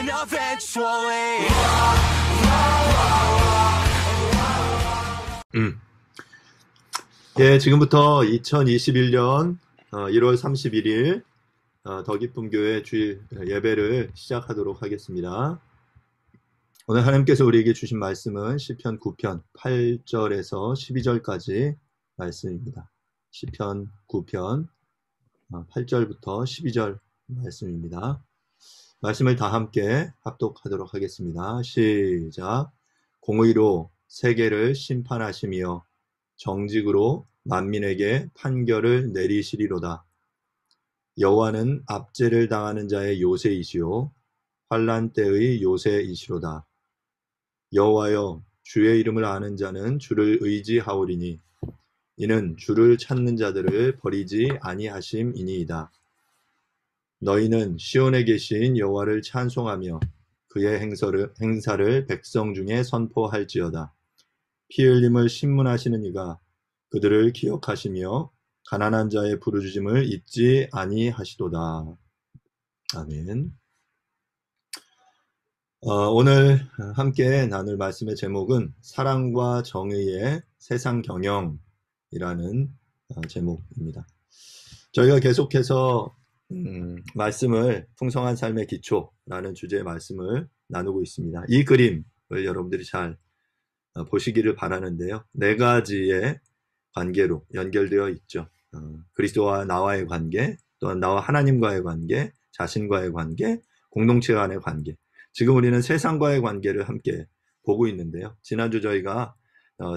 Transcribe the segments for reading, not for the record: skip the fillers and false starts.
happen eventually. 예, 지금부터 2021년 1월 31일 더 기쁨 교회 주일 예배를 시작하도록 하겠습니다. 오늘 하나님께서 우리에게 주신 말씀은 시편 9편 8절에서 12절까지 말씀입니다. 시편 9편 8절부터 12절 말씀입니다. 말씀을 다 함께 합독하도록 하겠습니다. 시작. 공의로 세계를 심판하시며 정직으로 만민에게 판결을 내리시리로다. 여호와는 압제를 당하는 자의 요새이시요 환난 때의 요새이시로다. 여호와여, 주의 이름을 아는 자는 주를 의지하오리니 이는 주를 찾는 자들을 버리지 아니하심이니이다. 너희는 시온에 계신 여호와를 찬송하며 그의 행사를 백성 중에 선포할지어다. 피 흘림을 신문하시는 이가 그들을 기억하시며 가난한 자의 부르짖음을 잊지 아니하시도다. 아멘. 오늘 함께 나눌 말씀의 제목은 사랑과 정의의 세상 경영이라는 제목입니다. 저희가 계속해서 말씀을 풍성한 삶의 기초라는 주제의 말씀을 나누고 있습니다. 이 그림을 여러분들이 잘 보시기를 바라는데요. 네 가지의 관계로 연결되어 있죠. 그리스도와 나와의 관계, 또한 나와 하나님과의 관계, 자신과의 관계, 공동체 간의 관계. 지금 우리는 세상과의 관계를 함께 보고 있는데요. 지난주 저희가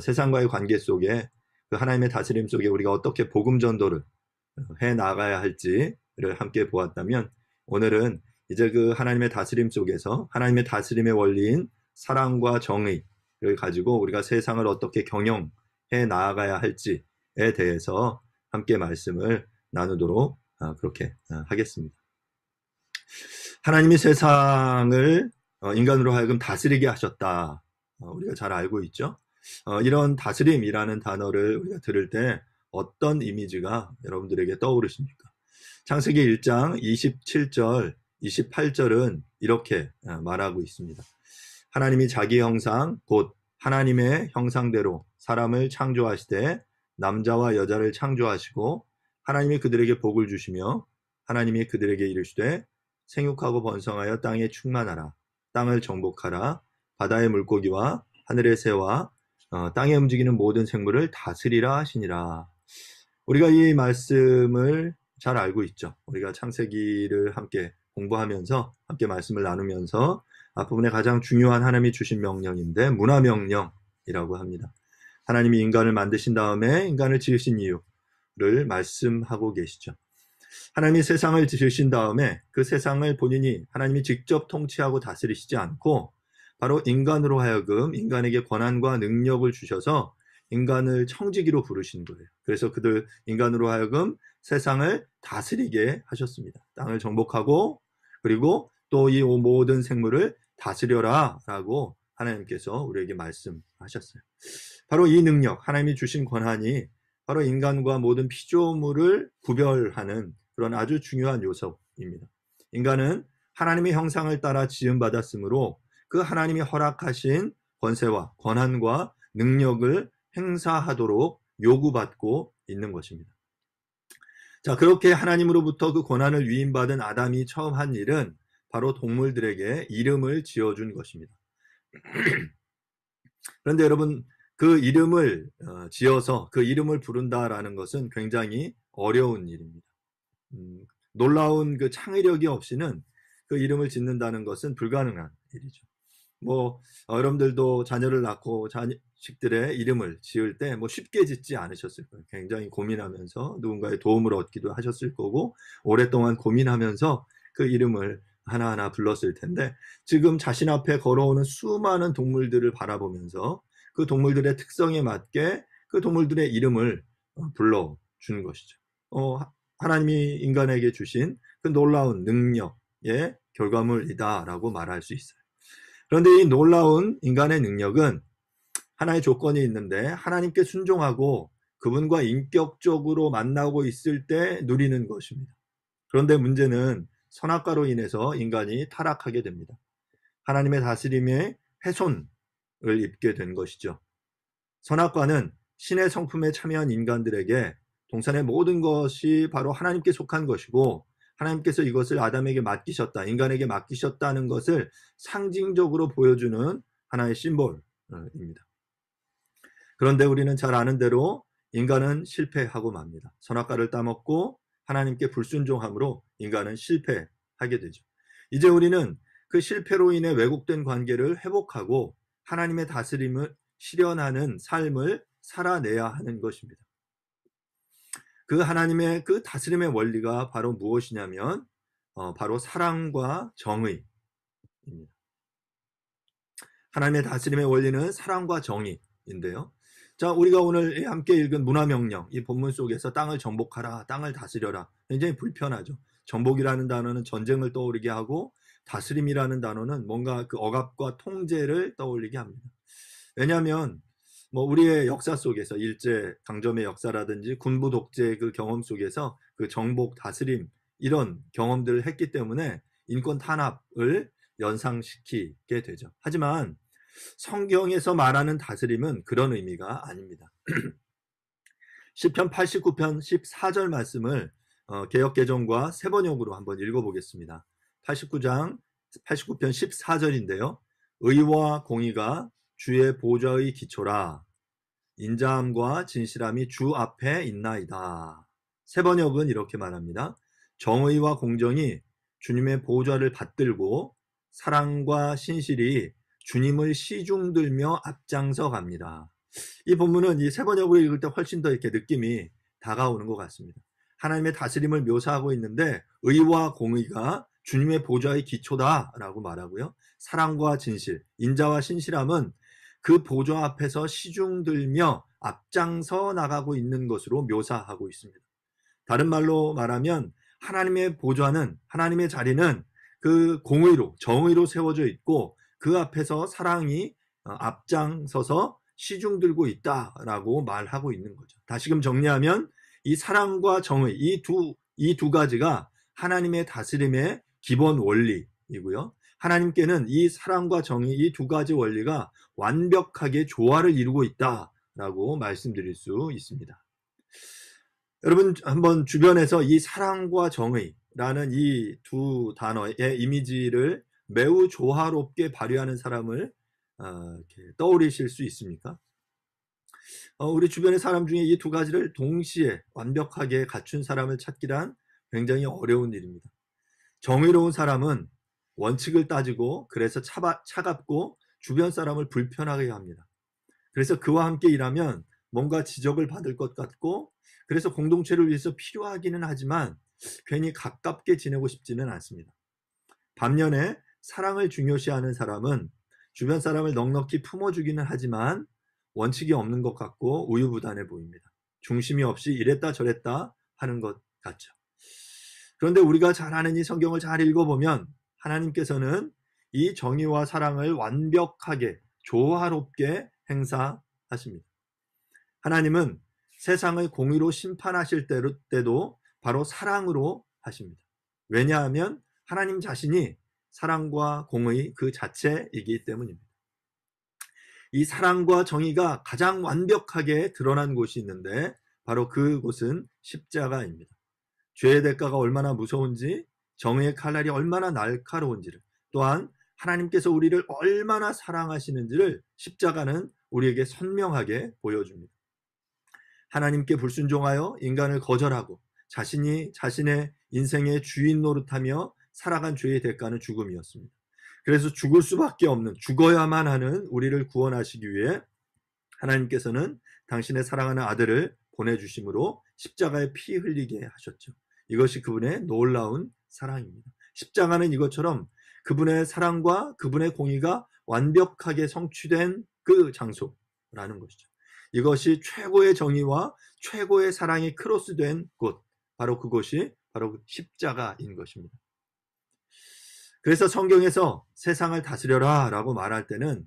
세상과의 관계 속에 그 하나님의 다스림 속에 우리가 어떻게 복음 전도를 해 나가야 할지를 함께 보았다면, 오늘은 이제 그 하나님의 다스림 속에서 하나님의 다스림의 원리인 사랑과 정의를 가지고 우리가 세상을 어떻게 경영해 나아가야 할지에 대해서 함께 말씀을 나누도록 그렇게 하겠습니다. 하나님이 세상을 인간으로 하여금 다스리게 하셨다. 우리가 잘 알고 있죠. 이런 다스림이라는 단어를 우리가 들을 때 어떤 이미지가 여러분들에게 떠오르십니까? 창세기 1장 27절, 28절은 이렇게 말하고 있습니다. 하나님이 자기 형상, 곧 하나님의 형상대로 사람을 창조하시되 남자와 여자를 창조하시고 하나님이 그들에게 복을 주시며 하나님이 그들에게 이르시되 생육하고 번성하여 땅에 충만하라. 땅을 정복하라. 바다의 물고기와 하늘의 새와 땅에 움직이는 모든 생물을 다스리라 하시니라. 우리가 이 말씀을 잘 알고 있죠. 우리가 창세기를 함께 공부하면서 함께 말씀을 나누면서 앞부분에 가장 중요한 하나님이 주신 명령인데 문화명령이라고 합니다. 하나님이 인간을 만드신 다음에 인간을 지으신 이유를 말씀하고 계시죠. 하나님이 세상을 지으신 다음에 그 세상을 본인이 하나님이 직접 통치하고 다스리시지 않고 바로 인간으로 하여금 인간에게 권한과 능력을 주셔서 인간을 청지기로 부르신 거예요. 그래서 그들 인간으로 하여금 세상을 다스리게 하셨습니다. 땅을 정복하고 그리고 또 이 모든 생물을 다스려라 라고 하나님께서 우리에게 말씀하셨어요. 바로 이 능력, 하나님이 주신 권한이 바로 인간과 모든 피조물을 구별하는 그런 아주 중요한 요소입니다. 인간은 하나님의 형상을 따라 지음받았으므로 그 하나님이 허락하신 권세와 권한과 능력을 행사하도록 요구받고 있는 것입니다. 자, 그렇게 하나님으로부터 그 권한을 위임받은 아담이 처음 한 일은 바로 동물들에게 이름을 지어준 것입니다. 그런데 여러분, 그 이름을 지어서 그 이름을 부른다라는 것은 굉장히 어려운 일입니다. 놀라운 그 창의력이 없이는 그 이름을 짓는다는 것은 불가능한 일이죠. 여러분들도 자녀를 낳고 자식들의 이름을 지을 때 쉽게 짓지 않으셨을 거예요. 굉장히 고민하면서 누군가의 도움을 얻기도 하셨을 거고 오랫동안 고민하면서 그 이름을 하나하나 불렀을 텐데, 지금 자신 앞에 걸어오는 수많은 동물들을 바라보면서 그 동물들의 특성에 맞게 그 동물들의 이름을 불러주는 것이죠. 하나님이 인간에게 주신 그 놀라운 능력의 결과물이다라고 말할 수 있어요. 그런데 이 놀라운 인간의 능력은 하나의 조건이 있는데, 하나님께 순종하고 그분과 인격적으로 만나고 있을 때 누리는 것입니다. 그런데 문제는 선악과로 인해서 인간이 타락하게 됩니다. 하나님의 다스림에 훼손을 입게 된 것이죠. 선악과는 신의 성품에 참여한 인간들에게 동산의 모든 것이 바로 하나님께 속한 것이고 하나님께서 이것을 아담에게 맡기셨다, 인간에게 맡기셨다는 것을 상징적으로 보여주는 하나의 심볼입니다. 그런데 우리는 잘 아는 대로 인간은 실패하고 맙니다. 선악과를 따먹고 하나님께 불순종함으로 인간은 실패하게 되죠. 이제 우리는 그 실패로 인해 왜곡된 관계를 회복하고 하나님의 다스림을 실현하는 삶을 살아내야 하는 것입니다. 그 하나님의 그 다스림의 원리가 바로 무엇이냐면 바로 사랑과 정의입니다. 하나님의 다스림의 원리는 사랑과 정의인데요. 자, 우리가 오늘 함께 읽은 문화명령, 이 본문 속에서 땅을 정복하라, 땅을 다스려라. 굉장히 불편하죠. 정복이라는 단어는 전쟁을 떠오르게 하고 다스림이라는 단어는 뭔가 그 억압과 통제를 떠올리게 합니다. 왜냐하면 우리의 역사 속에서 일제 강점의 역사라든지 군부 독재의 그 경험 속에서 그 정복, 다스림 이런 경험들을 했기 때문에 인권 탄압을 연상시키게 되죠. 하지만 성경에서 말하는 다스림은 그런 의미가 아닙니다. 시편 89편 14절 말씀을 개역개정과 새번역으로 한번 읽어보겠습니다. 89편 14절인데요. 의와 공의가 주의 보좌의 기초라. 인자함과 진실함이 주 앞에 있나이다. 새번역은 이렇게 말합니다. 정의와 공정이 주님의 보좌를 받들고 사랑과 신실이 주님을 시중들며 앞장서 갑니다. 이 본문은 이 새번역으로 읽을 때 훨씬 더 이렇게 느낌이 다가오는 것 같습니다. 하나님의 다스림을 묘사하고 있는데 의와 공의가 주님의 보좌의 기초다라고 말하고요. 사랑과 진실, 인자와 신실함은 그 보좌 앞에서 시중들며 앞장서 나가고 있는 것으로 묘사하고 있습니다. 다른 말로 말하면 하나님의 보좌는, 하나님의 자리는 그 공의로, 정의로 세워져 있고 그 앞에서 사랑이 앞장서서 시중들고 있다라고 말하고 있는 거죠. 다시금 정리하면 이 사랑과 정의, 이 두 가지가 하나님의 다스림의 기본 원리이고요. 하나님께는 이 사랑과 정의, 이 두 가지 원리가 완벽하게 조화를 이루고 있다라고 말씀드릴 수 있습니다. 여러분 한번 주변에서 이 사랑과 정의라는 이 두 단어의 이미지를 매우 조화롭게 발휘하는 사람을 이렇게 떠올리실 수 있습니까? 우리 주변의 사람 중에 이 두 가지를 동시에 완벽하게 갖춘 사람을 찾기란 굉장히 어려운 일입니다. 정의로운 사람은 원칙을 따지고 그래서 차갑고 주변 사람을 불편하게 합니다. 그래서 그와 함께 일하면 뭔가 지적을 받을 것 같고 그래서 공동체를 위해서 필요하기는 하지만 괜히 가깝게 지내고 싶지는 않습니다. 반면에 사랑을 중요시하는 사람은 주변 사람을 넉넉히 품어주기는 하지만 원칙이 없는 것 같고 우유부단해 보입니다. 중심이 없이 이랬다 저랬다 하는 것 같죠. 그런데 우리가 잘 아는 이 성경을 잘 읽어보면 하나님께서는 이 정의와 사랑을 완벽하게 조화롭게 행사하십니다. 하나님은 세상을 공의로 심판하실 때도 바로 사랑으로 하십니다. 왜냐하면 하나님 자신이 사랑과 공의 그 자체이기 때문입니다. 이 사랑과 정의가 가장 완벽하게 드러난 곳이 있는데 바로 그곳은 십자가입니다. 죄의 대가가 얼마나 무서운지, 정의의 칼날이 얼마나 날카로운지를, 또한 하나님께서 우리를 얼마나 사랑하시는지를 십자가는 우리에게 선명하게 보여줍니다. 하나님께 불순종하여 인간을 거절하고 자신이 자신의 인생의 주인 노릇하며 살아간 죄의 대가는 죽음이었습니다. 그래서 죽을 수밖에 없는, 죽어야만 하는 우리를 구원하시기 위해 하나님께서는 당신의 사랑하는 아들을 보내주심으로 십자가에 피 흘리게 하셨죠. 이것이 그분의 놀라운 사랑입니다. 십자가는 이것처럼 그분의 사랑과 그분의 공의가 완벽하게 성취된 그 장소라는 것이죠. 이것이 최고의 정의와 최고의 사랑이 크로스된 곳, 바로 그곳이 바로 십자가인 것입니다. 그래서 성경에서 세상을 다스려라 라고 말할 때는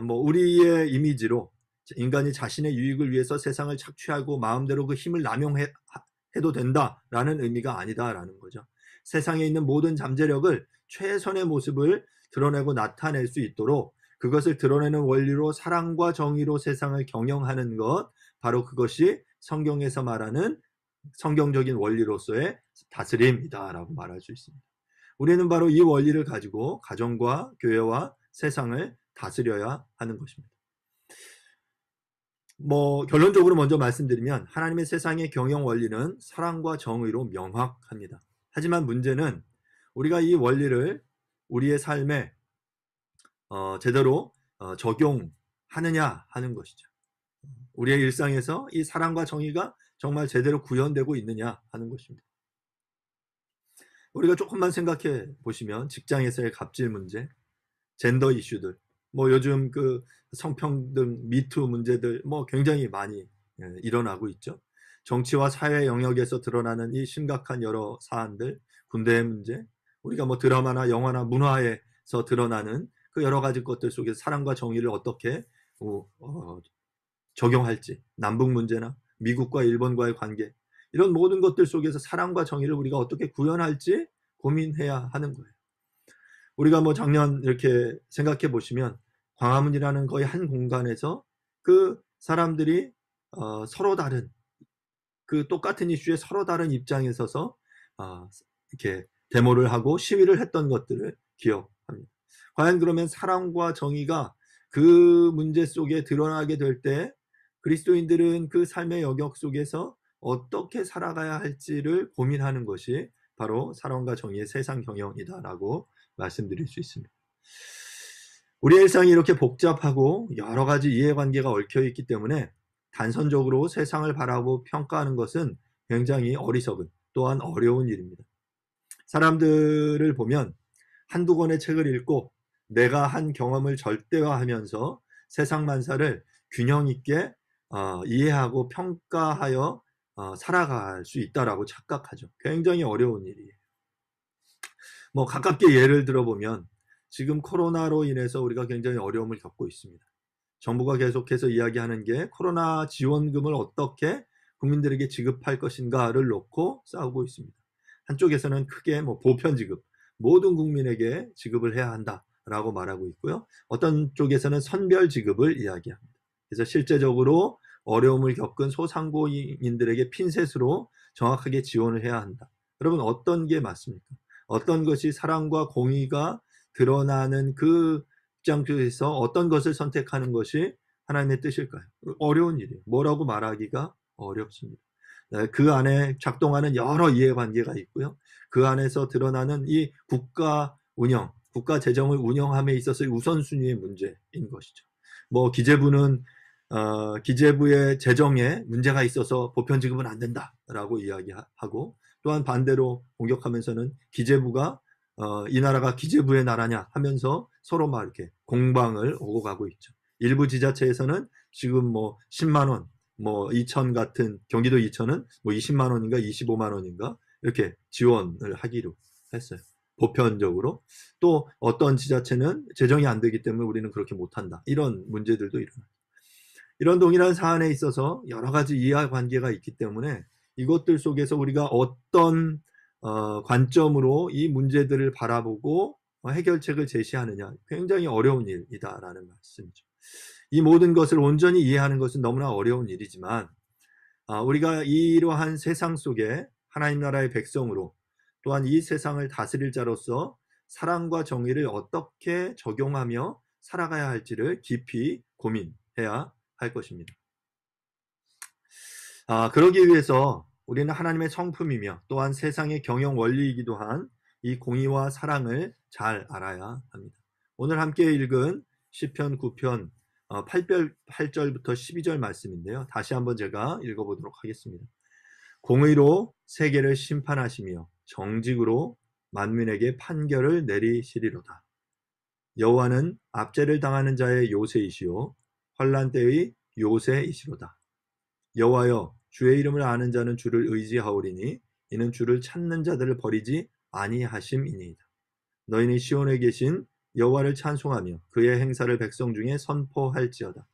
우리의 이미지로 인간이 자신의 유익을 위해서 세상을 착취하고 마음대로 그 힘을 남용해도 된다라는 의미가 아니다라는 거죠. 세상에 있는 모든 잠재력을 최선의 모습을 드러내고 나타낼 수 있도록 그것을 드러내는 원리로 사랑과 정의로 세상을 경영하는 것, 바로 그것이 성경에서 말하는 성경적인 원리로서의 다스림이다라고 말할 수 있습니다. 우리는 바로 이 원리를 가지고 가정과 교회와 세상을 다스려야 하는 것입니다. 결론적으로 먼저 말씀드리면 하나님의 세상의 경영 원리는 사랑과 정의로 명확합니다. 하지만 문제는 우리가 이 원리를 우리의 삶에 제대로 적용하느냐 하는 것이죠. 우리의 일상에서 이 사랑과 정의가 정말 제대로 구현되고 있느냐 하는 것입니다. 우리가 조금만 생각해 보시면 직장에서의 갑질 문제, 젠더 이슈들, 요즘 그 성평등, 미투 문제들 굉장히 많이 일어나고 있죠. 정치와 사회 영역에서 드러나는 이 심각한 여러 사안들, 군대의 문제, 우리가 드라마나 영화나 문화에서 드러나는 그 여러 가지 것들 속에서 사랑과 정의를 어떻게 적용할지, 남북 문제나 미국과 일본과의 관계, 이런 모든 것들 속에서 사랑과 정의를 우리가 어떻게 구현할지 고민해야 하는 거예요. 우리가 작년 이렇게 생각해 보시면 광화문이라는 거의 한 공간에서 그 사람들이 서로 다른 그 똑같은 이슈에 서로 다른 입장에 서서 이렇게 데모를 하고 시위를 했던 것들을 기억합니다. 과연 그러면 사랑과 정의가 그 문제 속에 드러나게 될 때 그리스도인들은 그 삶의 영역 속에서 어떻게 살아가야 할지를 고민하는 것이 바로 사랑과 정의의 세상 경영이다라고 말씀드릴 수 있습니다. 우리의 일상이 이렇게 복잡하고 여러 가지 이해관계가 얽혀있기 때문에 단선적으로 세상을 바라보고 평가하는 것은 굉장히 어리석은 또한 어려운 일입니다. 사람들을 보면 한두 권의 책을 읽고 내가 한 경험을 절대화하면서 세상 만사를 균형 있게 이해하고 평가하여 살아갈 수 있다라고 착각하죠. 굉장히 어려운 일이에요. 가깝게 예를 들어보면 지금 코로나로 인해서 우리가 굉장히 어려움을 겪고 있습니다. 정부가 계속해서 이야기하는 게 코로나 지원금을 어떻게 국민들에게 지급할 것인가를 놓고 싸우고 있습니다. 한쪽에서는 크게 보편 지급, 모든 국민에게 지급을 해야 한다라고 말하고 있고요. 어떤 쪽에서는 선별 지급을 이야기합니다. 그래서 실제적으로 어려움을 겪은 소상공인들에게 핀셋으로 정확하게 지원을 해야 한다. 여러분, 어떤 게 맞습니까? 어떤 것이 사랑과 공의가 드러나는 그 입장 속에서 어떤 것을 선택하는 것이 하나님의 뜻일까요? 어려운 일이에요. 뭐라고 말하기가 어렵습니다. 그 안에 작동하는 여러 이해관계가 있고요. 그 안에서 드러나는 이 국가 운영, 국가 재정을 운영함에 있어서의 우선순위의 문제인 것이죠. 기재부는 기재부의 재정에 문제가 있어서 보편 지급은 안 된다라고 이야기하고, 또한 반대로 공격하면서는 기재부가 이 나라가 기재부의 나라냐 하면서 서로 막 이렇게 공방을 오고 가고 있죠. 일부 지자체에서는 지금 10만 원, 2천 같은 경기도 이천은 20만 원인가 25만 원인가 이렇게 지원을 하기로 했어요. 보편적으로. 또 어떤 지자체는 재정이 안 되기 때문에 우리는 그렇게 못한다. 이런 문제들도 일어나요. 이런 동일한 사안에 있어서 여러 가지 이해관계가 있기 때문에 이것들 속에서 우리가 어떤 관점으로 이 문제들을 바라보고 해결책을 제시하느냐, 굉장히 어려운 일이다라는 말씀이죠. 이 모든 것을 온전히 이해하는 것은 너무나 어려운 일이지만 우리가 이러한 세상 속에 하나님 나라의 백성으로, 또한 이 세상을 다스릴 자로서 사랑과 정의를 어떻게 적용하며 살아가야 할지를 깊이 고민해야 할 것입니다. 그러기 위해서 우리는 하나님의 성품이며 또한 세상의 경영 원리이기도 한 이 공의와 사랑을 잘 알아야 합니다. 오늘 함께 읽은 시편 9편 8절부터 12절 말씀인데요. 다시 한번 제가 읽어보도록 하겠습니다. 공의로 세계를 심판하시며 정직으로 만민에게 판결을 내리시리로다. 여호와는 압제를 당하는 자의 요새이시오 환난 때의 요새이시로다. 여호와여, 주의 이름을 아는 자는 주를 의지하오리니 이는 주를 찾는 자들을 버리지 아니하심이니이다. 너희는 시온에 계신 여호와를 찬송하며 그의 행사를 백성 중에 선포할지어다.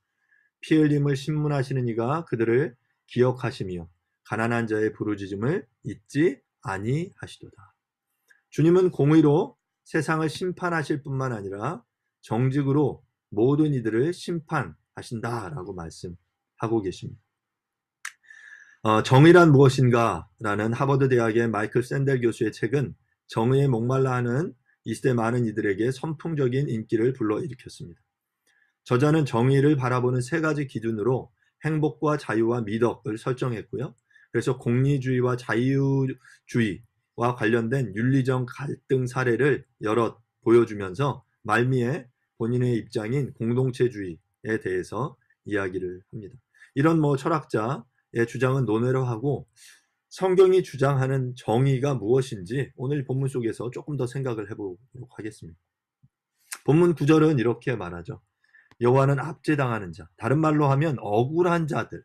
피 흘림을 신문하시는 이가 그들을 기억하시며 가난한 자의 부르짖음을 잊지 아니하시도다. 주님은 공의로 세상을 심판하실 뿐만 아니라 정직으로 모든 이들을 심판하신다라고 말씀하고 계십니다. 정의란 무엇인가? 라는 하버드 대학의 마이클 샌델 교수의 책은 정의에 목말라 하는 이시대 많은 이들에게 선풍적인 인기를 불러일으켰습니다. 저자는 정의를 바라보는 세 가지 기준으로 행복과 자유와 미덕을 설정했고요. 그래서 공리주의와 자유주의와 관련된 윤리적 갈등 사례를 여럿 보여주면서 말미에 본인의 입장인 공동체주의에 대해서 이야기를 합니다. 이런 철학자의 주장은 논외로 하고 성경이 주장하는 정의가 무엇인지 오늘 본문 속에서 조금 더 생각을 해보도록 하겠습니다. 본문 9절은 이렇게 말하죠. 여호와는 압제당하는 자, 다른 말로 하면 억울한 자들의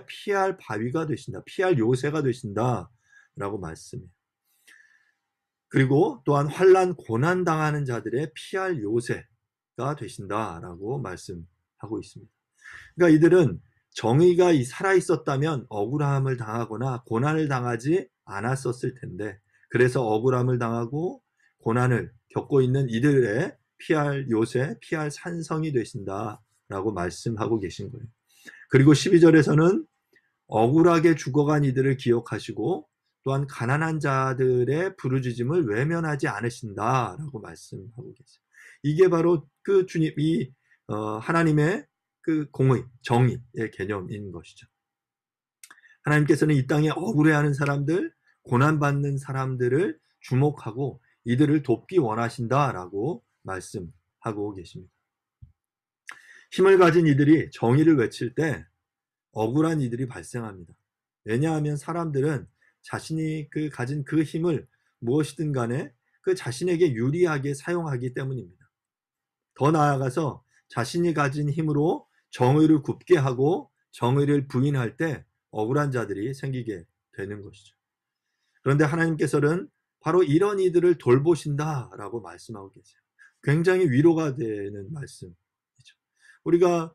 피할 바위가 되신다. 피할 요새가 되신다. 라고 말씀해요. 그리고 또한 환난 고난 당하는 자들의 피할 요새가 되신다. 라고 말씀하고 있습니다. 그러니까 이들은 정의가 살아있었다면 억울함을 당하거나 고난을 당하지 않았었을 텐데, 그래서 억울함을 당하고 고난을 겪고 있는 이들의 피할 요새, 피할 산성이 되신다라고 말씀하고 계신 거예요. 그리고 12절에서는 억울하게 죽어간 이들을 기억하시고 또한 가난한 자들의 부르짖음을 외면하지 않으신다라고 말씀하고 계세요. 이게 바로 그 주님이 하나님의 그 공의, 정의의 개념인 것이죠. 하나님께서는 이 땅에 억울해하는 사람들, 고난받는 사람들을 주목하고 이들을 돕기 원하신다라고 말씀하고 계십니다. 힘을 가진 이들이 정의를 외칠 때 억울한 이들이 발생합니다. 왜냐하면 사람들은 자신이 가진 그 힘을 무엇이든 간에 그 자신에게 유리하게 사용하기 때문입니다. 더 나아가서 자신이 가진 힘으로 정의를 굽게 하고 정의를 부인할 때 억울한 자들이 생기게 되는 것이죠. 그런데 하나님께서는 바로 이런 이들을 돌보신다라고 말씀하고 계세요. 굉장히 위로가 되는 말씀이죠. 우리가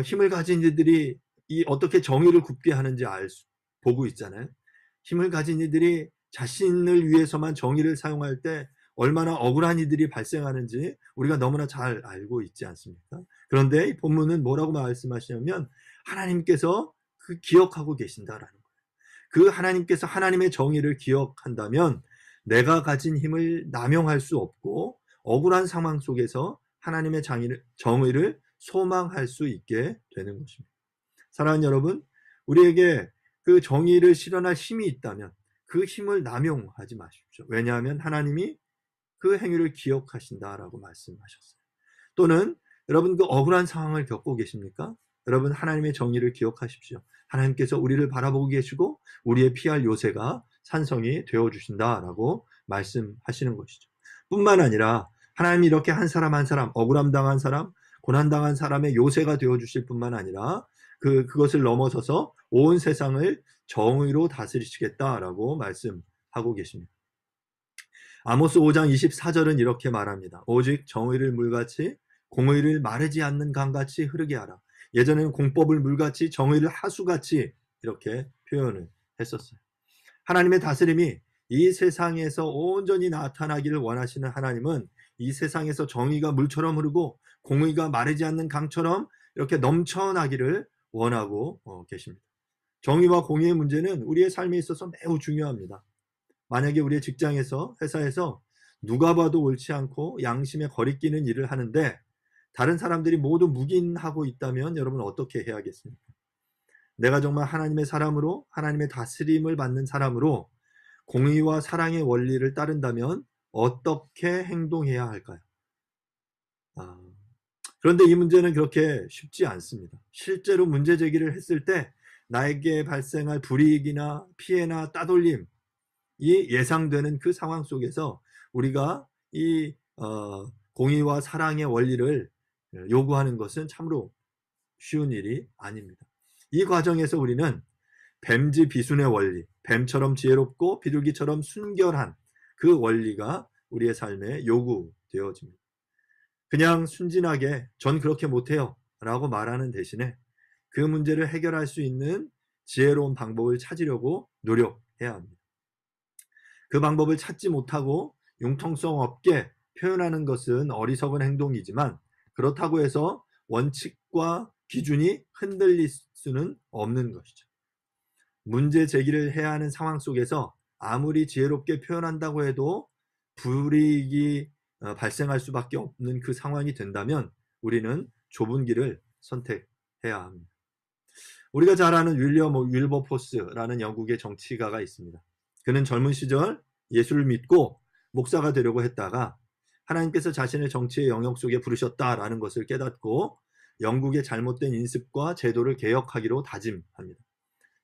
힘을 가진 이들이 어떻게 정의를 굽게 하는지 보고 있잖아요. 힘을 가진 이들이 자신을 위해서만 정의를 사용할 때 얼마나 억울한 이들이 발생하는지 우리가 너무나 잘 알고 있지 않습니까? 그런데 이 본문은 뭐라고 말씀하시냐면 하나님께서 기억하고 계신다라는 거예요. 그 하나님께서 하나님의 정의를 기억한다면 내가 가진 힘을 남용할 수 없고 억울한 상황 속에서 하나님의 정의를 소망할 수 있게 되는 것입니다. 사랑하는 여러분, 우리에게 그 정의를 실현할 힘이 있다면 그 힘을 남용하지 마십시오. 왜냐하면 하나님이 그 행위를 기억하신다라고 말씀하셨어요. 또는 여러분 그 억울한 상황을 겪고 계십니까? 여러분 하나님의 정의를 기억하십시오. 하나님께서 우리를 바라보고 계시고 우리의 피할 요새가 산성이 되어주신다라고 말씀하시는 것이죠. 뿐만 아니라 하나님이 이렇게 한 사람 한 사람, 억울함 당한 사람, 고난 당한 사람의 요새가 되어주실 뿐만 아니라 그것을 넘어서서 온 세상을 정의로 다스리시겠다라고 말씀하고 계십니다. 아모스 5장 24절은 이렇게 말합니다. 오직 정의를 물같이 공의를 마르지 않는 강같이 흐르게 하라. 예전에는 공법을 물같이 정의를 하수같이 이렇게 표현을 했었어요. 하나님의 다스림이 이 세상에서 온전히 나타나기를 원하시는 하나님은 이 세상에서 정의가 물처럼 흐르고 공의가 마르지 않는 강처럼 이렇게 넘쳐나기를 원하고 계십니다. 정의와 공의의 문제는 우리의 삶에 있어서 매우 중요합니다. 만약에 우리의 직장에서, 회사에서 누가 봐도 옳지 않고 양심에 거리끼는 일을 하는데 다른 사람들이 모두 묵인하고 있다면 여러분 어떻게 해야겠습니까? 내가 정말 하나님의 사람으로, 하나님의 다스림을 받는 사람으로 공의와 사랑의 원리를 따른다면 어떻게 행동해야 할까요? 그런데 이 문제는 그렇게 쉽지 않습니다. 실제로 문제 제기를 했을 때 나에게 발생할 불이익이나 피해나 따돌림이 예상되는 그 상황 속에서 우리가 이 공의와 사랑의 원리를 요구하는 것은 참으로 쉬운 일이 아닙니다. 이 과정에서 우리는 뱀지 비순의 원리, 뱀처럼 지혜롭고 비둘기처럼 순결한 그 원리가 우리의 삶에 요구되어집니다. 그냥 순진하게 전 그렇게 못해요 라고 말하는 대신에 그 문제를 해결할 수 있는 지혜로운 방법을 찾으려고 노력해야 합니다. 그 방법을 찾지 못하고 융통성 없게 표현하는 것은 어리석은 행동이지만 그렇다고 해서 원칙과 기준이 흔들릴 수는 없는 것이죠. 문제 제기를 해야 하는 상황 속에서 아무리 지혜롭게 표현한다고 해도 불이익이 발생할 수밖에 없는 그 상황이 된다면 우리는 좁은 길을 선택해야 합니다. 우리가 잘 아는 윌리엄 윌버포스라는 영국의 정치가가 있습니다. 그는 젊은 시절 예수를 믿고 목사가 되려고 했다가 하나님께서 자신의 정치의 영역 속에 부르셨다라는 것을 깨닫고 영국의 잘못된 인습과 제도를 개혁하기로 다짐합니다.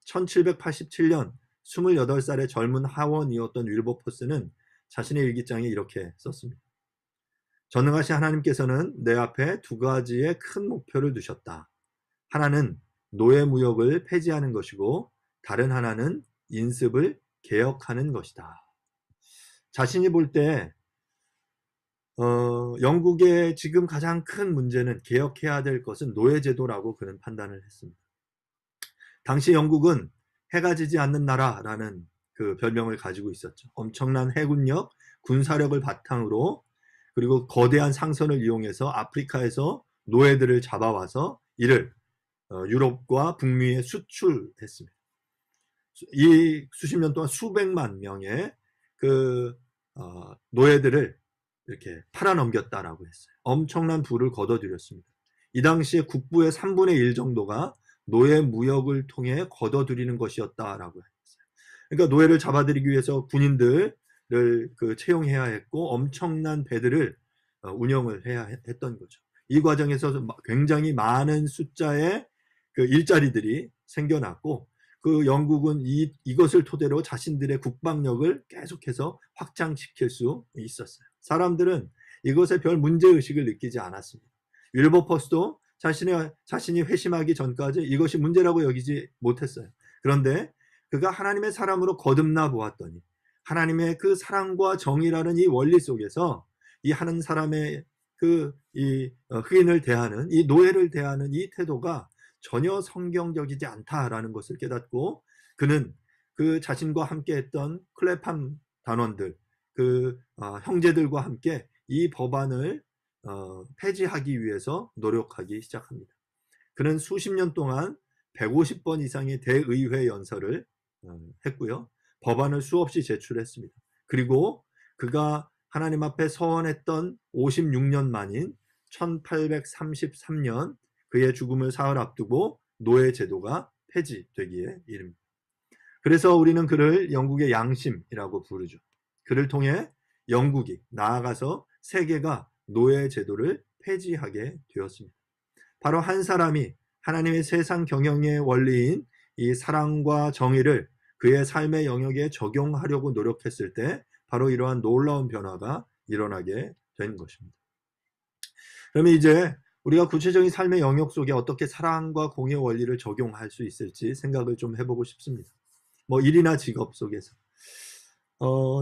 1787년 28살의 젊은 하원이었던 윌버포스는 자신의 일기장에 이렇게 썼습니다. 전능하신 하나님께서는 내 앞에 두 가지의 큰 목표를 두셨다. 하나는 노예무역을 폐지하는 것이고 다른 하나는 인습을 개혁하는 것이다. 자신이 볼 때 영국의 지금 가장 큰 문제는 개혁해야 될 것은 노예제도라고 그는 판단을 했습니다. 당시 영국은 해가 지지 않는 나라라는 그 별명을 가지고 있었죠. 엄청난 해군력, 군사력을 바탕으로 그리고 거대한 상선을 이용해서 아프리카에서 노예들을 잡아와서 이를 유럽과 북미에 수출했습니다. 이 수십 년 동안 수백만 명의 그 노예들을 이렇게 팔아넘겼다라고 했어요. 엄청난 부를 거둬들였습니다. 이 당시에 국부의 3분의 1 정도가 노예 무역을 통해 거둬들이는 것이었다라고 했어요. 그러니까 노예를 잡아들이기 위해서 군인들을 채용해야 했고 엄청난 배들을 운영을 해야 했던 거죠. 이 과정에서 굉장히 많은 숫자의 그 일자리들이 생겨났고 그 영국은 이것을 토대로 자신들의 국방력을 계속해서 확장시킬 수 있었어요. 사람들은 이것에 별 문제의식을 느끼지 않았습니다. 윌버포스도 자신이 회심하기 전까지 이것이 문제라고 여기지 못했어요. 그런데 그가 하나님의 사람으로 거듭나 보았더니 하나님의 그 사랑과 정의라는 이 원리 속에서 이 하는 사람의 흑인을 대하는 이 노예를 대하는 이 태도가 전혀 성경적이지 않다라는 것을 깨닫고 그는 그 자신과 함께 했던 클레팜 단원들 형제들과 함께 이 법안을 폐지하기 위해서 노력하기 시작합니다. 그는 수십 년 동안 150번 이상의 대의회 연설을 했고요. 법안을 수없이 제출했습니다. 그리고 그가 하나님 앞에 서원했던 56년 만인 1833년 그의 죽음을 사흘 앞두고 노예 제도가 폐지되기에 이릅니다. 그래서 우리는 그를 영국의 양심이라고 부르죠. 그를 통해 영국이 나아가서 세계가 노예 제도를 폐지하게 되었습니다. 바로 한 사람이 하나님의 세상 경영의 원리인 이 사랑과 정의를 그의 삶의 영역에 적용하려고 노력했을 때 바로 이러한 놀라운 변화가 일어나게 된 것입니다. 그러면 이제 우리가 구체적인 삶의 영역 속에 어떻게 사랑과 공의 원리를 적용할 수 있을지 생각을 좀 해보고 싶습니다. 일이나 직업 속에서.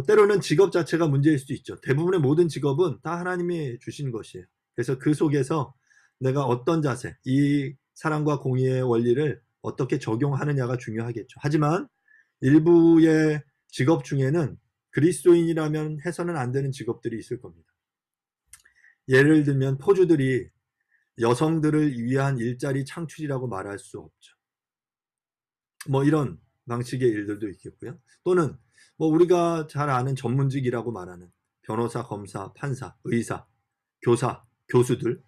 때로는 직업 자체가 문제일 수도 있죠. 대부분의 모든 직업은 다 하나님이 주신 것이에요. 그래서 그 속에서 내가 어떤 자세, 이 사랑과 공의의 원리를 어떻게 적용하느냐가 중요하겠죠. 하지만 일부의 직업 중에는 그리스도인이라면 해서는 안 되는 직업들이 있을 겁니다. 예를 들면 포주들이 여성들을 위한 일자리 창출이라고 말할 수 없죠. 이런 방식의 일들도 있겠고요. 또는 우리가 잘 아는 전문직이라고 말하는 변호사, 검사, 판사, 의사, 교사, 교수들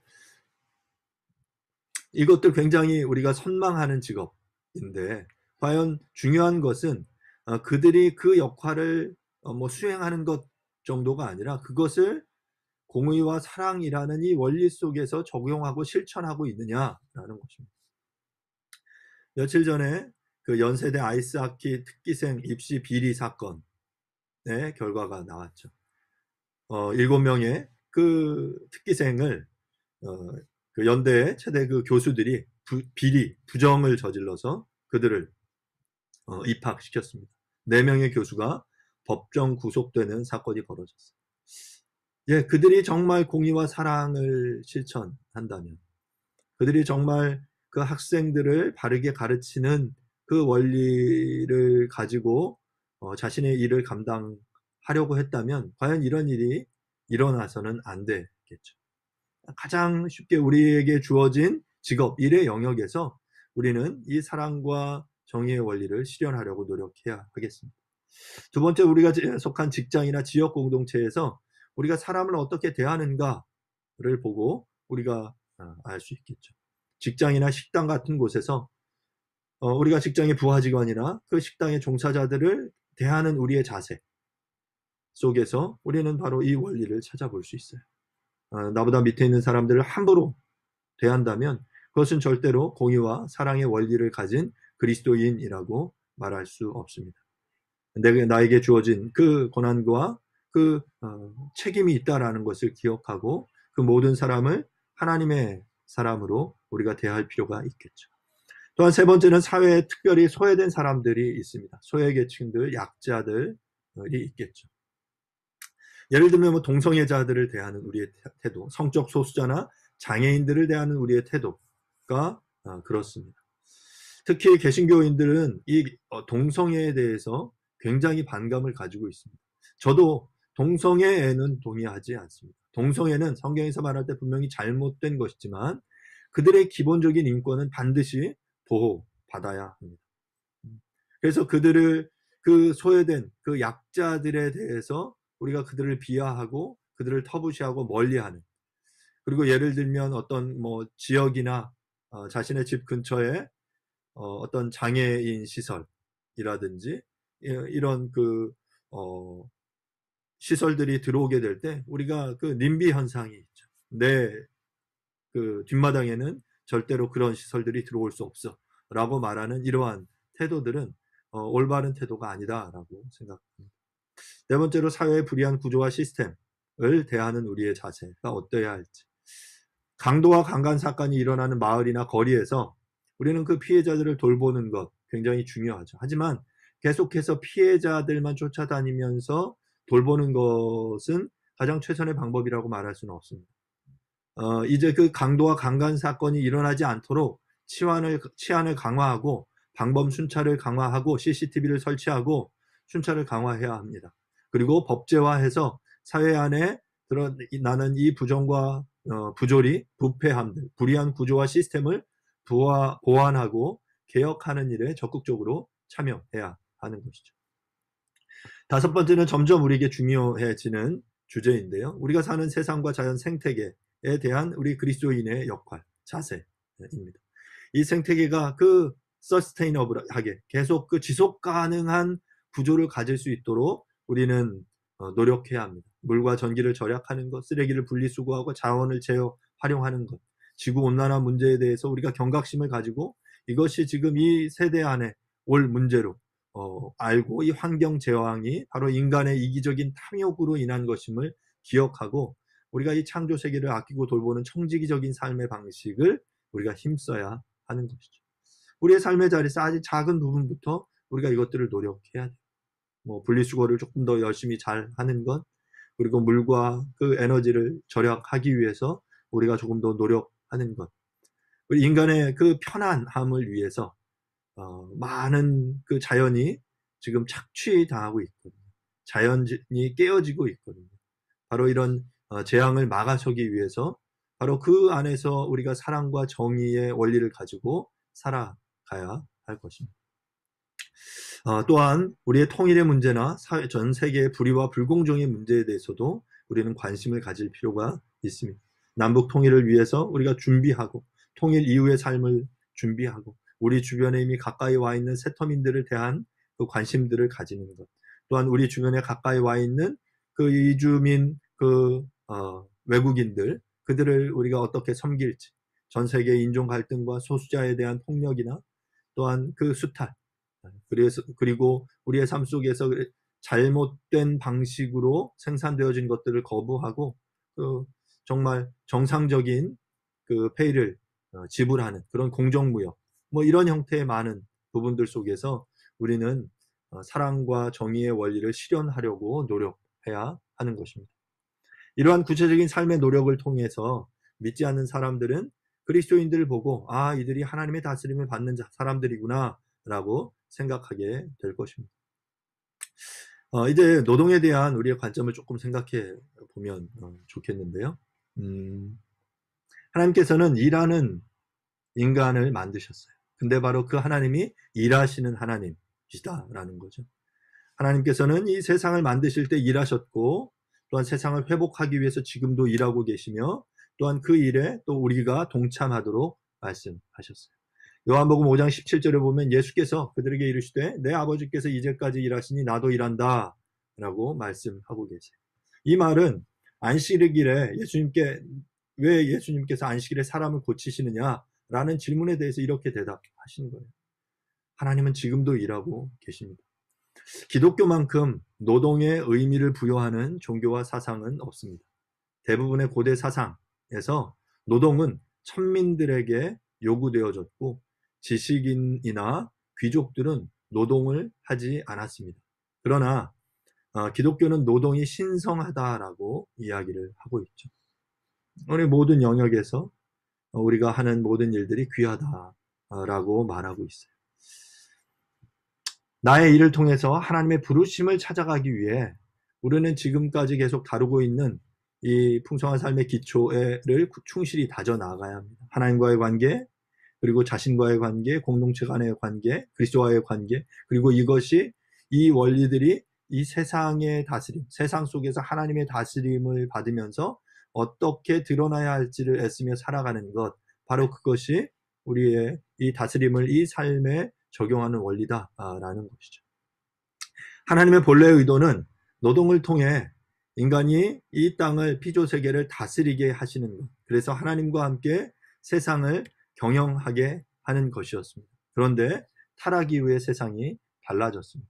이것들 굉장히 우리가 선망하는 직업인데 과연 중요한 것은 그들이 그 역할을 수행하는 것 정도가 아니라 그것을 공의와 사랑이라는 이 원리 속에서 적용하고 실천하고 있느냐라는 것입니다. 며칠 전에 그 연세대 아이스하키 특기생 입시 비리 사건의 결과가 나왔죠. 7명의 그 특기생을 그 연대 최대 그 교수들이 비리, 부정을 저질러서 그들을 입학시켰습니다. 4명의 교수가 법정 구속되는 사건이 벌어졌어요. 그들이 정말 공의와 사랑을 실천한다면, 그들이 정말 그 학생들을 바르게 가르치는 그 원리를 가지고 자신의 일을 감당하고 하려고 했다면 과연 이런 일이 일어나서는 안 되겠죠. 가장 쉽게 우리에게 주어진 직업, 일의 영역에서 우리는 이 사랑과 정의의 원리를 실현하려고 노력해야 하겠습니다. 두 번째, 우리가 속한 직장이나 지역 공동체에서 우리가 사람을 어떻게 대하는가를 보고 우리가 알 수 있겠죠. 직장이나 식당 같은 곳에서 우리가 직장의 부하 직원이나 그 식당의 종사자들을 대하는 우리의 자세 속에서 우리는 바로 이 원리를 찾아볼 수 있어요. 나보다 밑에 있는 사람들을 함부로 대한다면 그것은 절대로 공의와 사랑의 원리를 가진 그리스도인이라고 말할 수 없습니다. 나에게 주어진 그 고난과 그 책임이 있다라는 것을 기억하고 그 모든 사람을 하나님의 사람으로 우리가 대할 필요가 있겠죠. 또한 세 번째는 사회에 특별히 소외된 사람들이 있습니다. 소외계층들, 약자들이 있겠죠. 예를 들면 뭐 동성애자들을 대하는 우리의 태도, 성적 소수자나 장애인들을 대하는 우리의 태도가 그렇습니다. 특히 개신교인들은 이 동성애에 대해서 굉장히 반감을 가지고 있습니다. 저도 동성애에는 동의하지 않습니다. 동성애는 성경에서 말할 때 분명히 잘못된 것이지만 그들의 기본적인 인권은 반드시 보호받아야 합니다. 그래서 그들을 그 소외된 그 약자들에 대해서 우리가 그들을 비하하고 그들을 터부시하고 멀리하는, 그리고 예를 들면 어떤 뭐 지역이나 자신의 집 근처에 어떤 장애인 시설이라든지 이런 그 시설들이 들어오게 될 때 우리가 그 님비 현상이 있죠. 내 그 뒷마당에는 절대로 그런 시설들이 들어올 수 없어 라고 말하는 이러한 태도들은 올바른 태도가 아니다라고 생각합니다. 네 번째로 사회의 불이한 구조와 시스템을 대하는 우리의 자세가 어떠해야 할지. 강도와 강간 사건이 일어나는 마을이나 거리에서 우리는 그 피해자들을 돌보는 것 굉장히 중요하죠. 하지만 계속해서 피해자들만 쫓아다니면서 돌보는 것은 가장 최선의 방법이라고 말할 수는 없습니다. 이제 그 강도와 강간 사건이 일어나지 않도록 치안을 강화하고 방범 순찰을 강화하고 CCTV를 설치하고 순찰을 강화해야 합니다. 그리고 법제화해서 사회 안에 드러나는 이 부정과 부조리, 부패함들, 불이한 구조와 시스템을 보완하고 개혁하는 일에 적극적으로 참여해야 하는 것이죠. 다섯 번째는 점점 우리에게 중요해지는 주제인데요. 우리가 사는 세상과 자연 생태계에 대한 우리 그리스도인의 역할, 자세입니다. 이 생태계가 그 서스테이너블하게 계속 그 지속 가능한 구조를 가질 수 있도록 우리는 노력해야 합니다. 물과 전기를 절약하는 것, 쓰레기를 분리수거하고 자원을 재활용하는 것, 지구온난화 문제에 대해서 우리가 경각심을 가지고 이것이 지금 이 세대 안에 올 문제로 알고 이 환경 재앙이 바로 인간의 이기적인 탐욕으로 인한 것임을 기억하고 우리가 이 창조 세계를 아끼고 돌보는 청지기적인 삶의 방식을 우리가 힘써야 하는 것이죠. 우리의 삶의 자리에서 아주 작은 부분부터 우리가 이것들을 노력해야 돼요. 뭐 분리수거를 조금 더 열심히 잘 하는 것, 그리고 물과 그 에너지를 절약하기 위해서 우리가 조금 더 노력하는 것, 우리 인간의 그 편안함을 위해서 많은 그 자연이 지금 착취당하고 있거든요. 자연이 깨어지고 있거든요. 바로 이런 재앙을 막아서기 위해서 바로 그 안에서 우리가 사랑과 정의의 원리를 가지고 살아가야 할 것입니다. 또한 우리의 통일의 문제나 전 세계의 불의와 불공정의 문제에 대해서도 우리는 관심을 가질 필요가 있습니다. 남북 통일을 위해서 우리가 준비하고 통일 이후의 삶을 준비하고 우리 주변에 이미 가까이 와 있는 세터민들을 대한 그 관심들을 가지는 것, 또한 우리 주변에 가까이 와 있는 그 이주민 외국인들, 그들을 우리가 어떻게 섬길지, 전 세계 인종 갈등과 소수자에 대한 폭력이나 또한 그 수탈, 그리고 우리의 삶 속에서 잘못된 방식으로 생산되어진 것들을 거부하고 정말 정상적인 그 페이를 지불하는 그런 공정무역, 뭐 이런 형태의 많은 부분들 속에서 우리는 사랑과 정의의 원리를 실현하려고 노력해야 하는 것입니다. 이러한 구체적인 삶의 노력을 통해서 믿지 않는 사람들은 그리스도인들을 보고 이들이 하나님의 다스림을 받는 사람들이구나 라고 생각하게 될 것입니다. 이제 노동에 대한 우리의 관점을 조금 생각해 보면 좋겠는데요. 하나님께서는 일하는 인간을 만드셨어요. 근데 바로 그 하나님이 일하시는 하나님이시다라는 거죠. 하나님께서는 이 세상을 만드실 때 일하셨고, 또한 세상을 회복하기 위해서 지금도 일하고 계시며, 또한 그 일에 또 우리가 동참하도록 말씀하셨어요. 요한복음 5장 17절에 보면 예수께서 그들에게 이르시되 내 아버지께서 이제까지 일하시니 나도 일한다 라고 말씀하고 계세요. 이 말은 안식일에 왜 예수님께서 안식일에 사람을 고치시느냐 라는 질문에 대해서 이렇게 대답하시는 거예요. 하나님은 지금도 일하고 계십니다. 기독교만큼 노동의 의미를 부여하는 종교와 사상은 없습니다. 대부분의 고대 사상에서 노동은 천민들에게 요구되어졌고, 지식인이나 귀족들은 노동을 하지 않았습니다. 그러나 기독교는 노동이 신성하다라고 이야기를 하고 있죠. 우리 모든 영역에서 우리가 하는 모든 일들이 귀하다라고 말하고 있어요. 나의 일을 통해서 하나님의 부르심을 찾아가기 위해 우리는 지금까지 계속 다루고 있는 이 풍성한 삶의 기초를 충실히 다져나가야 합니다. 하나님과의 관계, 그리고 자신과의 관계, 공동체 간의 관계, 그리스도와의 관계, 그리고 이 원리들이 이 세상의 다스림, 세상 속에서 하나님의 다스림을 받으면서 어떻게 드러나야 할지를 애쓰며 살아가는 것, 바로 그것이 우리의 이 다스림을 이 삶에 적용하는 원리다라는 것이죠. 하나님의 본래의 의도는 노동을 통해 인간이 이 땅을 피조세계를 다스리게 하시는 것, 그래서 하나님과 함께 세상을 경영하게 하는 것이었습니다. 그런데 타락 이후에 세상이 달라졌습니다.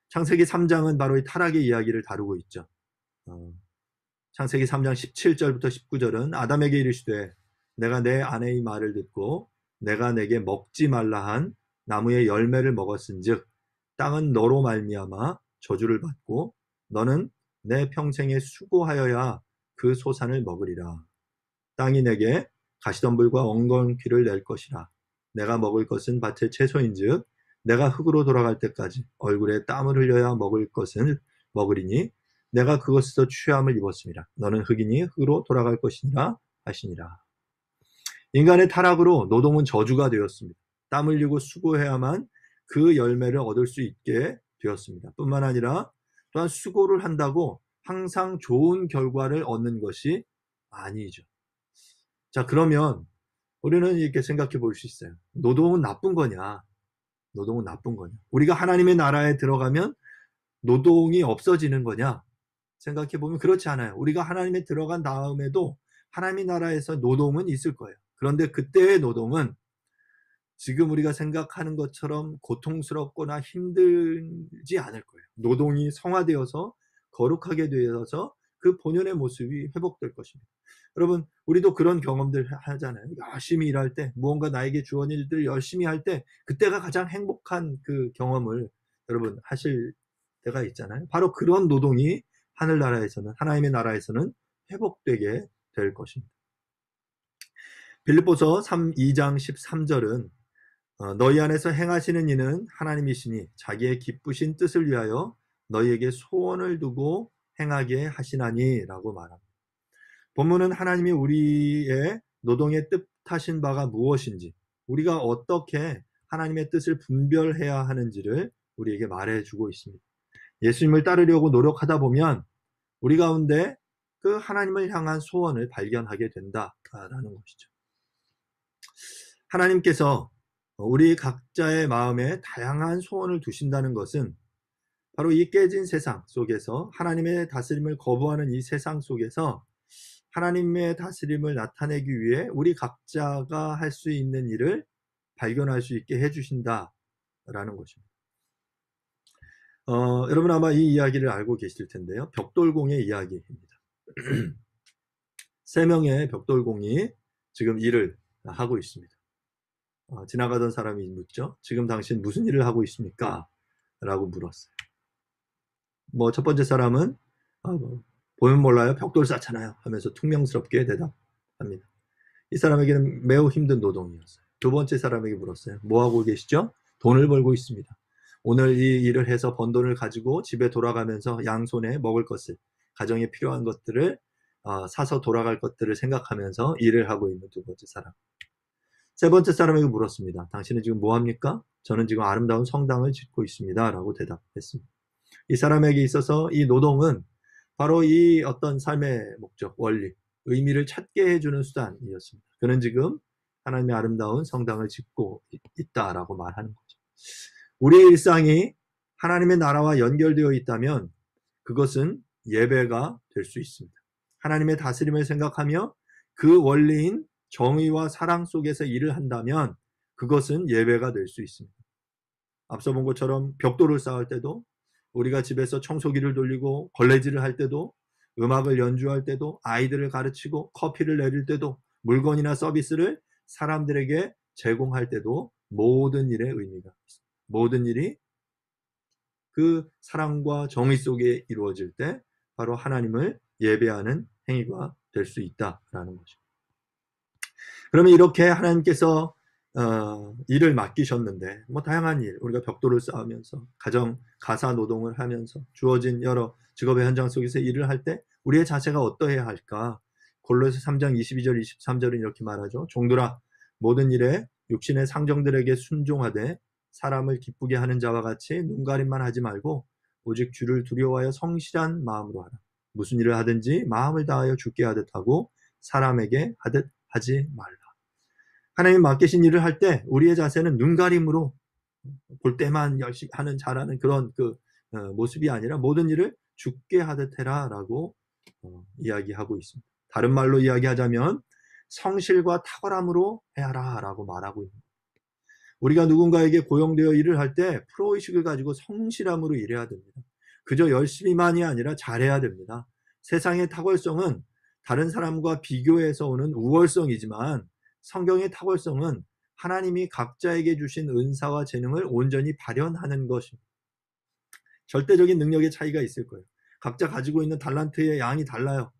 창세기 3장은 바로 이 타락의 이야기를 다루고 있죠. 창세기 3장 17절부터 19절은 아담에게 이르시되 내가 내 아내의 말을 듣고 내가 내게 먹지 말라 한 나무의 열매를 먹었은즉 땅은 너로 말미암아 저주를 받고 너는 내 평생에 수고하여야 그 소산을 먹으리라. 땅이 내게 가시덤불과 엉겅퀴를 낼 것이라. 내가 먹을 것은 밭의 채소인즉 내가 흙으로 돌아갈 때까지 얼굴에 땀을 흘려야 먹을 것을 먹으리니 내가 그것에서 취함을 입었습니다. 너는 흙이니 흙으로 돌아갈 것이니라 하시니라. 인간의 타락으로 노동은 저주가 되었습니다. 땀 흘리고 수고해야만 그 열매를 얻을 수 있게 되었습니다. 뿐만 아니라 또한 수고를 한다고 항상 좋은 결과를 얻는 것이 아니죠. 자, 그러면 우리는 이렇게 생각해 볼 수 있어요. 노동은 나쁜 거냐? 노동은 나쁜 거냐? 우리가 하나님의 나라에 들어가면 노동이 없어지는 거냐? 생각해 보면 그렇지 않아요. 우리가 하나님에 들어간 다음에도 하나님의 나라에서 노동은 있을 거예요. 그런데 그때의 노동은 지금 우리가 생각하는 것처럼 고통스럽거나 힘들지 않을 거예요. 노동이 성화되어서 거룩하게 되어서 그 본연의 모습이 회복될 것입니다. 여러분, 우리도 그런 경험들 하잖아요. 열심히 일할 때, 무언가 나에게 주어진 일들 열심히 할 때, 그때가 가장 행복한 그 경험을 여러분 하실 때가 있잖아요. 바로 그런 노동이 하늘나라에서는, 하나님의 나라에서는 회복되게 될 것입니다. 빌립보서 2장 13절은 너희 안에서 행하시는 이는 하나님이시니 자기의 기쁘신 뜻을 위하여 너희에게 소원을 두고 행하게 하시나니 라고 말합니다. 본문은 하나님이 우리의 노동에 뜻하신 바가 무엇인지, 우리가 어떻게 하나님의 뜻을 분별해야 하는지를 우리에게 말해주고 있습니다. 예수님을 따르려고 노력하다 보면 우리 가운데 그 하나님을 향한 소원을 발견하게 된다라는 것이죠. 하나님께서 우리 각자의 마음에 다양한 소원을 두신다는 것은 바로 이 깨진 세상 속에서, 하나님의 다스림을 거부하는 이 세상 속에서 하나님의 다스림을 나타내기 위해 우리 각자가 할 수 있는 일을 발견할 수 있게 해주신다라는 것입니다. 여러분 아마 이 이야기를 알고 계실 텐데요. 벽돌공의 이야기입니다. 3명의 벽돌공이 지금 일을 하고 있습니다. 지나가던 사람이 묻죠. 지금 당신 무슨 일을 하고 있습니까? 라고 물었어요. 첫 번째 사람은 보면 몰라요. 벽돌 쌓잖아요 하면서 퉁명스럽게 대답합니다. 이 사람에게는 매우 힘든 노동이었어요. 두 번째 사람에게 물었어요. 뭐 하고 계시죠? 돈을 벌고 있습니다. 오늘 이 일을 해서 번 돈을 가지고 집에 돌아가면서 양손에 먹을 것을, 가정에 필요한 것들을 사서 돌아갈 것들을 생각하면서 일을 하고 있는 두 번째 사람. 세 번째 사람에게 물었습니다. 당신은 지금 뭐 합니까? 저는 지금 아름다운 성당을 짓고 있습니다. 라고 대답했습니다. 이 사람에게 있어서 이 노동은 바로 이 어떤 삶의 목적, 원리, 의미를 찾게 해주는 수단이었습니다. 그는 지금 하나님의 아름다운 성당을 짓고 있다라고 말하는 거죠. 우리의 일상이 하나님의 나라와 연결되어 있다면 그것은 예배가 될 수 있습니다. 하나님의 다스림을 생각하며 그 원리인 정의와 사랑 속에서 일을 한다면 그것은 예배가 될 수 있습니다. 앞서 본 것처럼 벽돌을 쌓을 때도, 우리가 집에서 청소기를 돌리고 걸레질을 할 때도, 음악을 연주할 때도, 아이들을 가르치고 커피를 내릴 때도, 물건이나 서비스를 사람들에게 제공할 때도 모든 일에 의미가 있습니다. 모든 일이 그 사랑과 정의 속에 이루어질 때 바로 하나님을 예배하는 행위가 될 수 있다라는 것입니다. 그러면 이렇게 하나님께서 일을 맡기셨는데 다양한 일, 우리가 벽돌을 쌓으면서 가사 노동을 하면서 주어진 여러 직업의 현장 속에서 일을 할 때 우리의 자세가 어떠해야 할까? 골로새 3장 22절 23절은 이렇게 말하죠. 종들아, 모든 일에 육신의 상정들에게 순종하되 사람을 기쁘게 하는 자와 같이 눈가림만 하지 말고 오직 주를 두려워하여 성실한 마음으로 하라. 무슨 일을 하든지 마음을 다하여 주께 하듯 하고 사람에게 하듯 하지 말라. 하나님 맡기신 일을 할 때 우리의 자세는 눈가림으로 볼 때만 열심히 하는 잘하는 그런 모습이 아니라 모든 일을 주께 하듯 해라 라고 이야기하고 있습니다. 다른 말로 이야기하자면 성실과 탁월함으로 해라 라고 말하고 있는 거예요. 우리가 누군가에게 고용되어 일을 할 때 프로의식을 가지고 성실함으로 일해야 됩니다. 그저 열심히만이 아니라 잘해야 됩니다. 세상의 탁월성은 다른 사람과 비교해서 오는 우월성이지만 성경의 탁월성은 하나님이 각자에게 주신 은사와 재능을 온전히 발현하는 것입니다. 절대적인 능력의 차이가 있을 거예요. 각자 가지고 있는 달란트의 양이 달라요.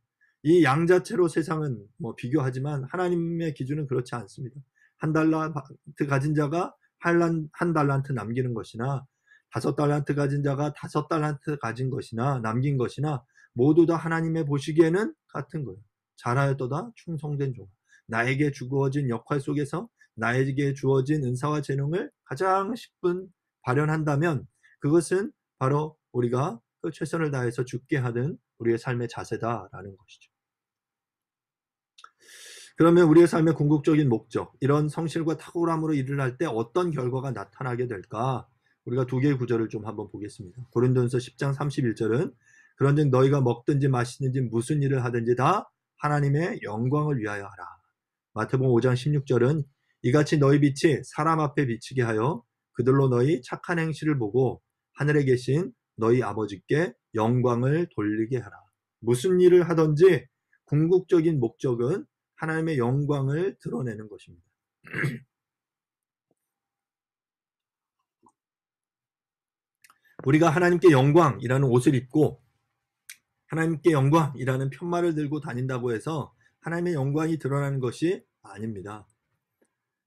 이 양 자체로 세상은 비교하지만 하나님의 기준은 그렇지 않습니다. 한 달란트 가진 자가 한 달란트 남기는 것이나 5달란트 가진 자가 5달란트 가진 것이나 남긴 것이나 모두 다 하나님의 보시기에는 같은 거예요. 잘하였도다 충성된 종아. 나에게 주어진 역할 속에서 나에게 주어진 은사와 재능을 가장 10분 발현한다면 그것은 바로 우리가 최선을 다해서 주께 하는 우리의 삶의 자세다라는 것이죠. 그러면 우리의 삶의 궁극적인 목적, 이런 성실과 탁월함으로 일을 할 때 어떤 결과가 나타나게 될까? 우리가 두 개의 구절을 좀 한번 보겠습니다. 고린도전서 10장 31절은 그런즉 너희가 먹든지 마시든지 무슨 일을 하든지 다 하나님의 영광을 위하여 하라. 마태복음 5장 16절은 이같이 너희 빛이 사람 앞에 비치게 하여 그들로 너희 착한 행실을 보고 하늘에 계신 너희 아버지께 영광을 돌리게 하라. 무슨 일을 하든지 궁극적인 목적은 하나님의 영광을 드러내는 것입니다. 우리가 하나님께 영광이라는 옷을 입고 하나님께 영광이라는 편말을 들고 다닌다고 해서 하나님의 영광이 드러나는 것이 아닙니다.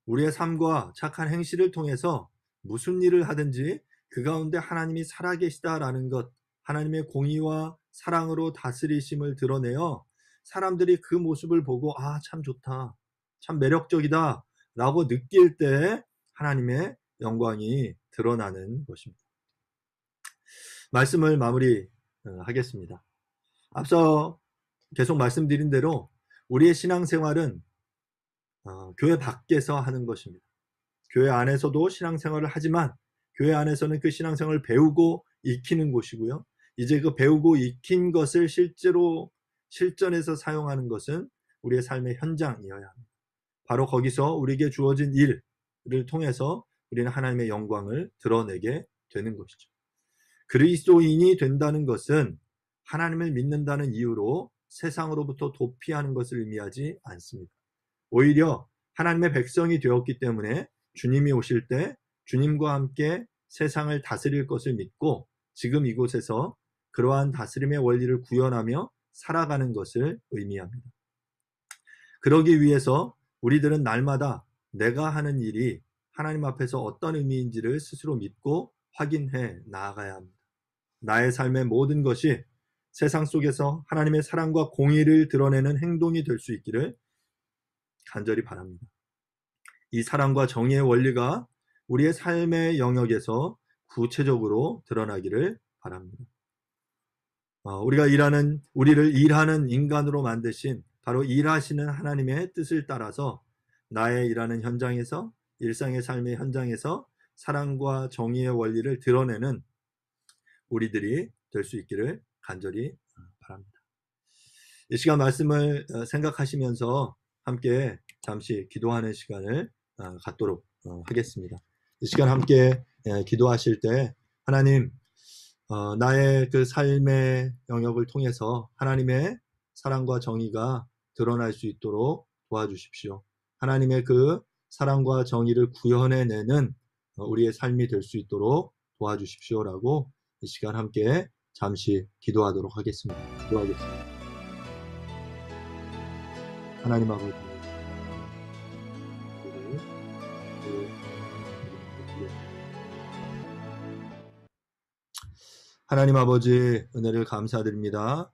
우리의 삶과 착한 행실을 통해서 무슨 일을 하든지 그 가운데 하나님이 살아계시다라는 것, 하나님의 공의와 사랑으로 다스리심을 드러내어 사람들이 그 모습을 보고 참 좋다, 참 매력적이다 라고 느낄 때 하나님의 영광이 드러나는 것입니다. 말씀을 마무리하겠습니다. 앞서 계속 말씀드린 대로 우리의 신앙생활은 교회 밖에서 하는 것입니다. 교회 안에서도 신앙생활을 하지만 교회 안에서는 그 신앙생활을 배우고 익히는 곳이고요. 이제 그 배우고 익힌 것을 실제로 실전에서 사용하는 것은 우리의 삶의 현장이어야 합니다. 바로 거기서 우리에게 주어진 일을 통해서 우리는 하나님의 영광을 드러내게 되는 것이죠. 그리스도인이 된다는 것은 하나님을 믿는다는 이유로 세상으로부터 도피하는 것을 의미하지 않습니다. 오히려 하나님의 백성이 되었기 때문에 주님이 오실 때 주님과 함께 세상을 다스릴 것을 믿고 지금 이곳에서 그러한 다스림의 원리를 구현하며 살아가는 것을 의미합니다. 그러기 위해서 우리들은 날마다 내가 하는 일이 하나님 앞에서 어떤 의미인지를 스스로 믿고 확인해 나아가야 합니다. 나의 삶의 모든 것이 세상 속에서 하나님의 사랑과 공의를 드러내는 행동이 될 수 있기를 간절히 바랍니다. 이 사랑과 정의의 원리가 우리의 삶의 영역에서 구체적으로 드러나기를 바랍니다. 우리를 일하는 인간으로 만드신 바로 일하시는 하나님의 뜻을 따라서 나의 일하는 현장에서, 일상의 삶의 현장에서 사랑과 정의의 원리를 드러내는 우리들이 될 수 있기를 간절히 바랍니다. 이 시간 말씀을 생각하시면서 함께 잠시 기도하는 시간을 갖도록 하겠습니다. 이 시간 함께 기도하실 때 하나님, 나의 그 삶의 영역을 통해서 하나님의 사랑과 정의가 드러날 수 있도록 도와주십시오. 하나님의 그 사랑과 정의를 구현해내는 우리의 삶이 될 수 있도록 도와주십시오라고 이 시간 함께 잠시 기도하도록 하겠습니다. 기도하겠습니다. 하나님 아버지, 하나님 아버지 은혜를 감사드립니다.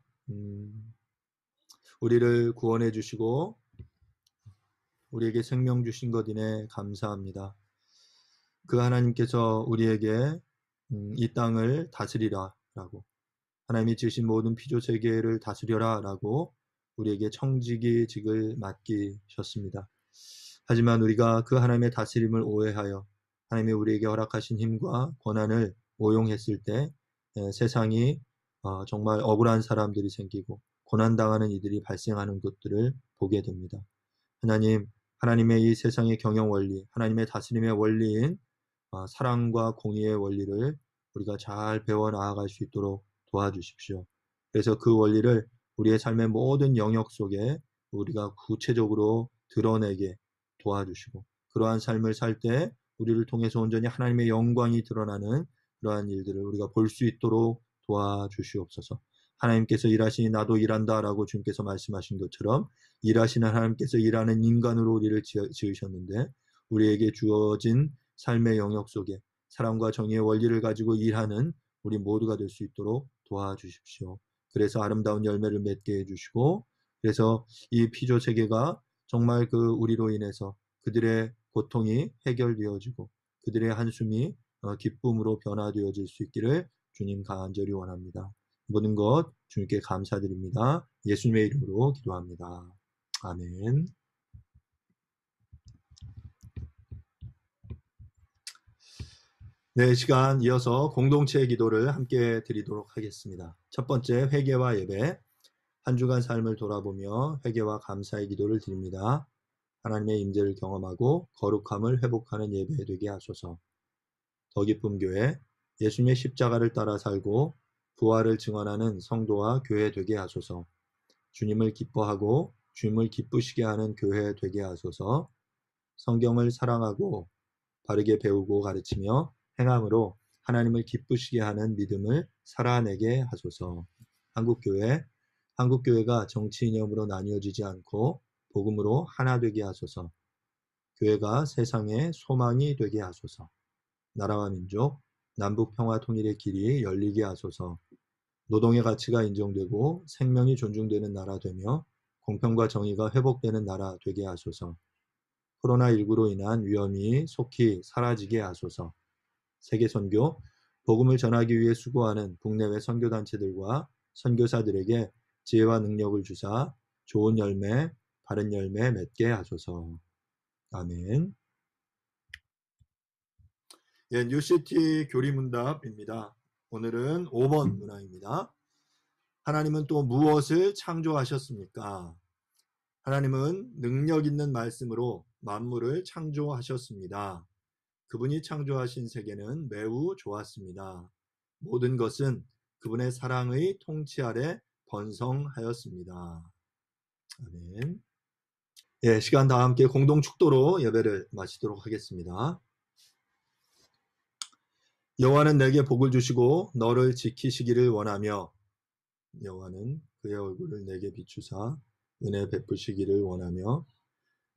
우리를 구원해 주시고 우리에게 생명 주신 것 이내 감사합니다. 그 하나님께서 우리에게 이 땅을 다스리라 라고, 하나님이 지으신 모든 피조 세계를 다스려라 라고 우리에게 청지기직을 맡기셨습니다. 하지만 우리가 그 하나님의 다스림을 오해하여 하나님이 우리에게 허락하신 힘과 권한을 오용했을 때 세상이 정말 억울한 사람들이 생기고 고난당하는 이들이 발생하는 것들을 보게 됩니다. 하나님의 이 세상의 경영 원리, 하나님의 다스림의 원리인 사랑과 공의의 원리를 우리가 잘 배워 나아갈 수 있도록 도와주십시오. 그래서 그 원리를 우리의 삶의 모든 영역 속에 우리가 구체적으로 드러내게 도와주시고, 그러한 삶을 살 때 우리를 통해서 온전히 하나님의 영광이 드러나는 그러한 일들을 우리가 볼 수 있도록 도와주시옵소서. 하나님께서 일하시니 나도 일한다 라고 주님께서 말씀하신 것처럼 일하시는 하나님께서 일하는 인간으로 우리를 지으셨는데 우리에게 주어진 삶의 영역 속에 사랑과 정의의 원리를 가지고 일하는 우리 모두가 될 수 있도록 도와주십시오. 그래서 아름다운 열매를 맺게 해주시고, 그래서 이 피조 세계가 정말 그 우리로 인해서 그들의 고통이 해결되어지고 그들의 한숨이 기쁨으로 변화되어질 수 있기를 주님 간절히 원합니다. 모든 것 주님께 감사드립니다. 예수님의 이름으로 기도합니다. 아멘. 네, 시간 이어서 공동체 기도를 함께 드리도록 하겠습니다. 첫 번째, 회개와 예배. 한 주간 삶을 돌아보며 회개와 감사의 기도를 드립니다. 하나님의 임재를 경험하고 거룩함을 회복하는 예배 되게 하소서. 더 기쁨 교회, 예수님의 십자가를 따라 살고 부활을 증언하는 성도와 교회 되게 하소서. 주님을 기뻐하고 주님을 기쁘시게 하는 교회 되게 하소서. 성경을 사랑하고 바르게 배우고 가르치며 행함으로 하나님을 기쁘시게 하는 믿음을 살아내게 하소서. 한국교회가 정치 이념으로 나뉘어지지 않고 복음으로 하나 되게 하소서. 교회가 세상의 소망이 되게 하소서. 나라와 민족, 남북 평화 통일의 길이 열리게 하소서. 노동의 가치가 인정되고 생명이 존중되는 나라 되며 공평과 정의가 회복되는 나라 되게 하소서. 코로나19로 인한 위험이 속히 사라지게 하소서. 세계선교, 복음을 전하기 위해 수고하는 국내외 선교단체들과 선교사들에게 지혜와 능력을 주사 좋은 열매, 바른 열매 맺게 하소서. 아멘. 예, 뉴시티 교리문답입니다. 오늘은 5번 문항입니다. 하나님은 또 무엇을 창조하셨습니까? 하나님은 능력 있는 말씀으로 만물을 창조하셨습니다. 그분이 창조하신 세계는 매우 좋았습니다. 모든 것은 그분의 사랑의 통치 아래 번성하였습니다. 아멘. 예, 시간 다 함께 공동 축도로 예배를 마치도록 하겠습니다. 여호와는 내게 복을 주시고 너를 지키시기를 원하며, 여호와는 그의 얼굴을 내게 비추사 은혜 베푸시기를 원하며,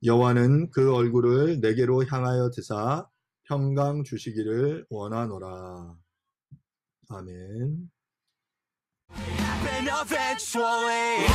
여호와는 그 얼굴을 내게로 향하여 드사 평강 주시기를 원하노라. 아멘. Happen eventually.